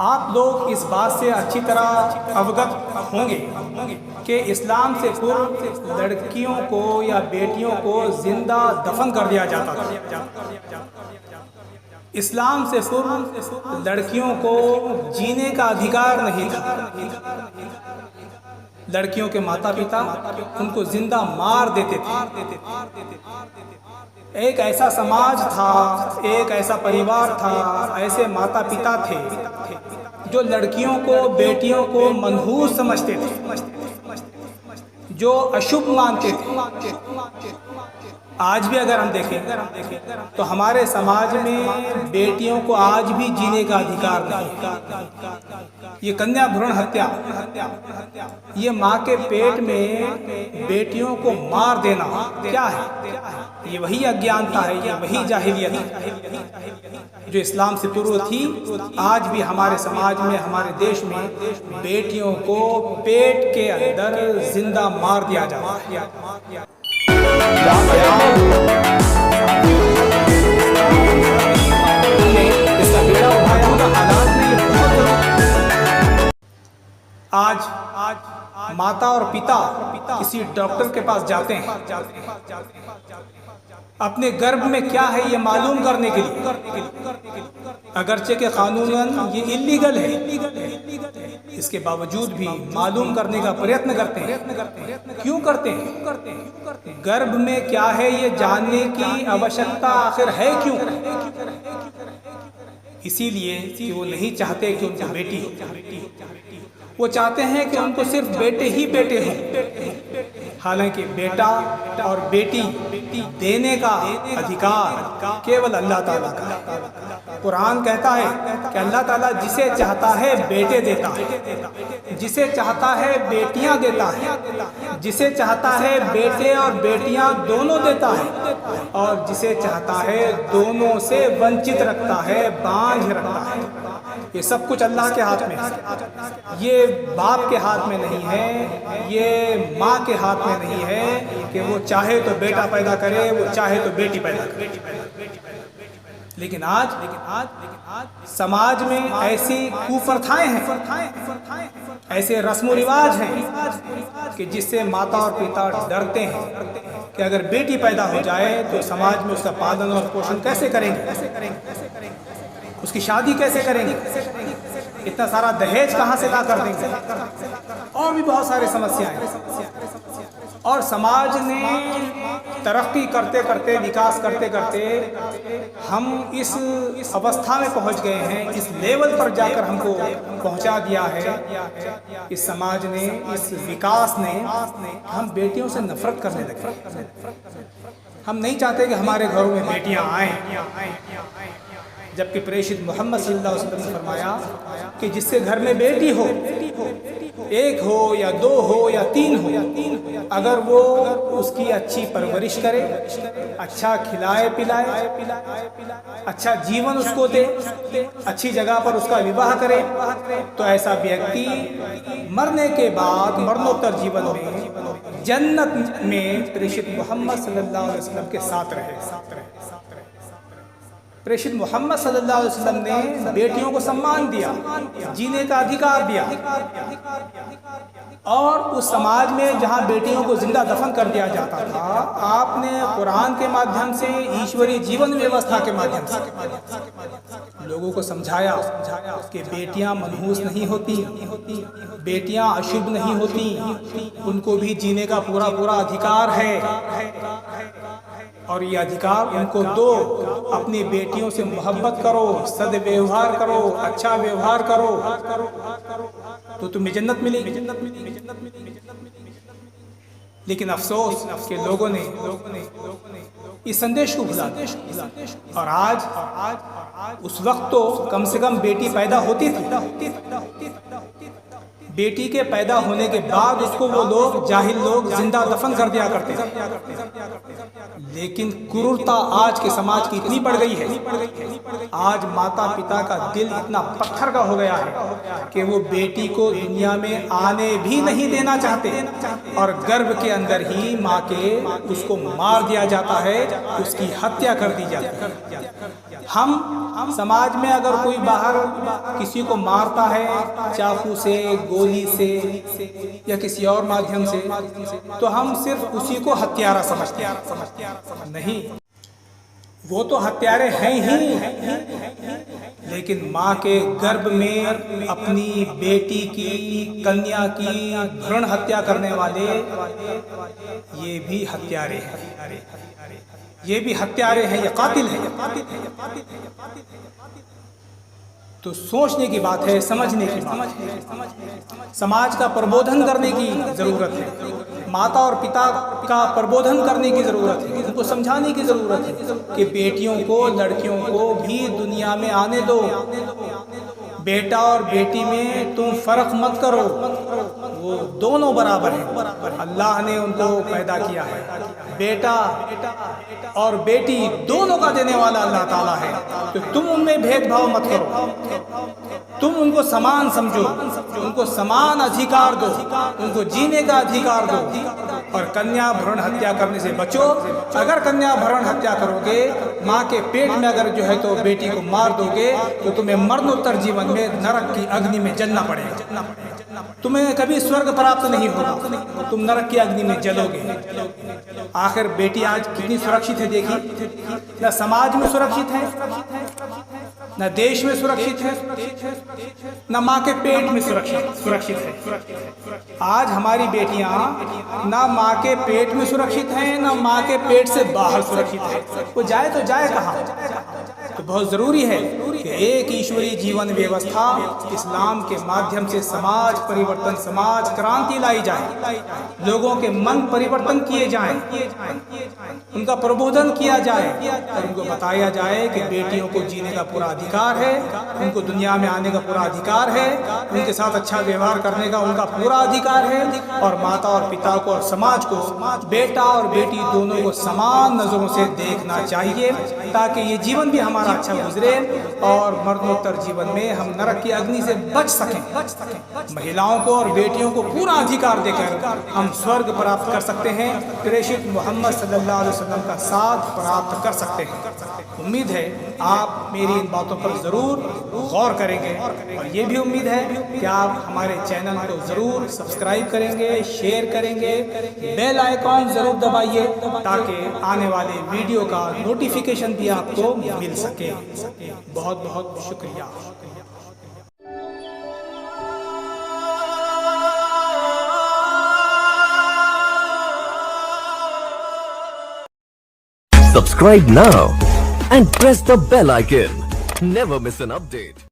आप लोग इस बात से अच्छी तरह अवगत होंगे कि इस्लाम से पूर्व लड़कियों को या बेटियों को जिंदा दफन कर दिया जाता था। इस्लाम से पूर्व लड़कियों को जीने का अधिकार नहीं था। लड़कियों के माता पिता उनको जिंदा मार देते थे। एक ऐसा समाज था, एक ऐसा परिवार था, ऐसे माता पिता थे जो लड़कियों को, बेटियों को मनहूस समझते थे, जो अशुभ मानते थे। आज भी अगर हम देखें तो हमारे समाज में बेटियों को आज भी जीने का अधिकार नहीं। ये कन्या भ्रूण हत्या, ये माँ के पेट में बेटियों को मार देना क्या है? ये वही अज्ञानता है, ये वही जाहिलियत है जो इस्लाम से पूर्व थी। आज भी हमारे समाज में, हमारे देश में बेटियों को पेट के अंदर जिंदा मार दिया जाता है। आज माता और पिता किसी डॉक्टर के पास जाते हैं अपने गर्भ में क्या है ये मालूम करने के लिए। अगरचे के कानूनन ये इल्लीगल है, इसके बावजूद भी मालूम करने का प्रयत्न करते हैं। क्यों करते हैं? गर्भ में क्या है ये जानने की आवश्यकता आखिर है क्यों? इसीलिए कि वो नहीं चाहते कि उनको बेटी हो, वो चाहते हैं कि उनको सिर्फ बेटे ही बेटे हों। हालांकि बेटा और बेटी देने का अधिकार केवल अल्लाह ताला का है। कुरान कहता है कि अल्लाह ताला जिसे चाहता है बेटे देता है, जिसे चाहता है बेटियां देता है, जिसे चाहता है बेटे और बेटियां दोनों देता है, और जिसे चाहता है दोनों से वंचित रखता है, बांझ रखता है। ये सब कुछ अल्लाह के हाथ में है। ये बाप के हाथ में नहीं है, ये माँ के हाथ में नहीं है कि वो चाहे तो बेटा पैदा करे, वो चाहे तो बेटी पैदा करे। लेकिन आज समाज में ऐसी कुप्रथाएं हैं, ऐसे रस्म रिवाज हैं कि जिससे माता और पिता डरते हैं कि अगर बेटी पैदा हो जाए तो समाज में उसका पालन और पोषण कैसे करेंगे, उसकी शादी कैसे करेंगे, इतना सारा दहेज कहाँ से ला कर देंगे, और भी बहुत सारी समस्याएं। और समाज ने तरक्की करते करते, विकास करते करते हम इस अवस्था में पहुंच गए हैं, इस लेवल पर जाकर हमको पहुंचा दिया है इस समाज ने, इस विकास ने, हम बेटियों से नफरत करने लगे। हम नहीं चाहते कि हमारे घरों में बेटियां आएं, जबकि प्रेषित मोहम्मद सल्लल्लाहु अलैहि वसल्लम ने फरमाया कि जिसके घर में बेटी हो, एक हो या दो हो या तीन हो, अगर वो उसकी अच्छी परवरिश करे, अच्छा खिलाए पिलाए, अच्छा जीवन उसको दे, अच्छी जगह पर उसका विवाह करे, तो ऐसा व्यक्ति मरने के बाद मरणोत्तर जीवन में जन्नत में प्रेषित मोहम्मद सल्लल्लाहु अलैहि वसल्लम के साथ रहे। प्रेषित मोहम्मद सल्लल्लाहु अलैहि वसल्लम ने बेटियों को सम्मान दिया, जीने का अधिकार दिया, और उस समाज में जहां बेटियों को जिंदा दफन कर दिया जाता था, आपने कुरान के माध्यम से, ईश्वरीय जीवन व्यवस्था के माध्यम से लोगों को समझाया कि बेटियां मनहूस नहीं होती, बेटियां अशुभ नहीं होती, उनको भी जीने का पूरा पूरा अधिकार है, और ये अधिकार उनको दो। अपनी बेटियों से मोहब्बत करो, सद्व्यवहार करो, अच्छा व्यवहार करो, तो तुम्हें जन्नत मिलेगी। लेकिन अफसोस कि लोगों ने इस संदेश को भुला दिया, और आज उस वक्त तो कम से कम बेटी पैदा होती थी, बेटी के पैदा होने के बाद उसको वो लोग, जाहिल लोग, जिंदा दफन कर दिया करते थे। लेकिन क्रूरता आज के समाज की इतनी बढ़ गई है, आज माता पिता का दिल इतना पत्थर का हो गया है कि वो बेटी को दुनिया में आने भी नहीं देना चाहते, और गर्भ के अंदर ही माँ के उसको मार दिया जाता है, उसकी हत्या कर दी जाती है। हम समाज में अगर कोई बाहर किसी को मारता है चाकू से, गोली से या किसी और माध्यम से, तो हम सिर्फ उसी को हत्यारा समझते हैं। नहीं, वो तो हत्यारे हैं ही, लेकिन माँ के गर्भ में अपनी बेटी की, कन्या की भ्रूण हत्या करने वाले ये भी हत्यारे हैं, ये भी हत्यारे हैं, ये कातिल हैं। तो सोचने की बात है, समझने की बात है, समाज का प्रबोधन करने की जरूरत है, माता और पिता का प्रबोधन करने की जरूरत है, उनको समझाने की जरूरत है कि बेटियों को, लड़कियों को भी दुनिया में आने दो। बेटा और बेटी में तुम फर्क मत करो, वो दोनों बराबर हैं। अल्लाह ने उनको पैदा किया है, बेटा और बेटी दोनों का देने वाला अल्लाह ताला है। तो तुम उनमें भेदभाव मत करो, तुम उनको समान समझो, उनको समान अधिकार दो, उनको जीने का अधिकार दो, और कन्या भ्रूण हत्या करने से बचो। अगर कन्या भ्रूण हत्या करोगे, माँ के पेट में अगर जो है तो बेटी को मार दोगे, तो तुम्हें मरणोत्तर जीवन में नरक की अग्नि में जलना पड़ेगा, तुम्हें कभी स्वर्ग प्राप्त नहीं होगा, तुम नरक की अग्नि में जलोगे। आखिर बेटी आज कितनी सुरक्षित है देखिए, न समाज में सुरक्षित है, न देश में सुरक्षित है, न माँ के पेट में सुरक्षित है। आज हमारी बेटियां न माँ के पेट में सुरक्षित हैं, न माँ के पेट से बाहर सुरक्षित है। वो जाए तो जाए कहाँ? तो बहुत जरूरी है कि एक ईश्वरीय जीवन व्यवस्था इस्लाम के माध्यम से समाज परिवर्तन, समाज क्रांति लाई जाए, लोगों के मन परिवर्तन किए जाएं, उनका प्रबोधन किया जाए, और उनको बताया जाए कि बेटियों को जीने का पूरा अधिकार है, उनको दुनिया में आने का पूरा अधिकार है, उनके साथ अच्छा व्यवहार करने का उनका पूरा अधिकार है, और माता और पिता को और समाज को, बेटा और बेटी दोनों को समान नजरों से देखना चाहिए, ताकि ये जीवन भी हमारा अच्छा गुजरे और मरणोत्तर जीवन में हम नरक की अग्नि से बच सकें। महिलाओं को और बेटियों को पूरा अधिकार देकर हम स्वर्ग प्राप्त कर सकते हैं, प्रेषित मोहम्मद सल्लल्लाहु अलैहि वसल्लम का साथ प्राप्त कर सकते हैं। उम्मीद है आप मेरी इन बातों पर ज़रूर गौर करेंगे, और ये भी उम्मीद है कि आप हमारे चैनल को ज़रूर सब्सक्राइब करेंगे, शेयर करेंगे, बेल आइकॉन ज़रूर दबाइए, ताकि आने वाले वीडियो का नोटिफिकेशन भी आपको मिल सके। बहुत बहुत शुक्रिया। Subscribe now and press the bell icon. Never miss an update.